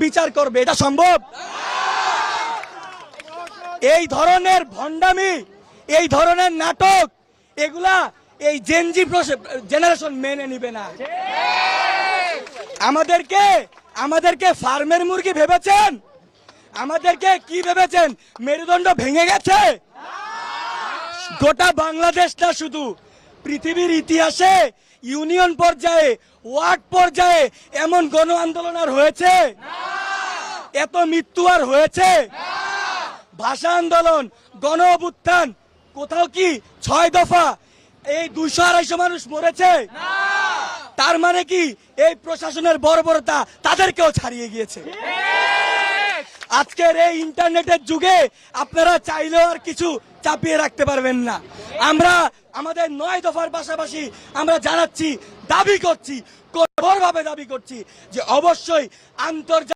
বিচার করবে, এটা সম্ভব? এই ধরনের ভণ্ডামি, এই ধরনের নাটক, এগুলা এই জেনজি জেনারেশন মেনে নিবে না। আমাদেরকে ফার্মের মুরগি ভেবেছেন? আমাদেরকে কি ভেবেছেন? মেরুদণ্ড ভেঙে গেছে? গোটা বাংলাদেশ না, শুধু পৃথিবীর ইতিহাসে ইউনিয়ন পর্যায়ে, ওয়ার্ড পর্যায়ে এমন গণ আন্দোলন আর হয়েছে? এত মৃত্যু আর হয়েছে? ভাষা আন্দোলন, গণ অভ্যুত্থান, কোথাও কি 6 দফা এই 200-250 মানুষ মরেছে? তার মানে কি এই প্রশাসনের বর্বরতা তাদেরকেও ছাড়িয়ে গিয়েছে? আজকের এই ইন্টারনেটের যুগে আপনারা চাইলেও আর কিছু চাপিয়ে রাখতে পারবেন না। আমরা আমাদের 9 দফার পাশাপাশি আমরা জানাচ্ছি, দাবি করছি, কঠোরভাবে দাবি করছি যে অবশ্যই আন্তর্জাতিক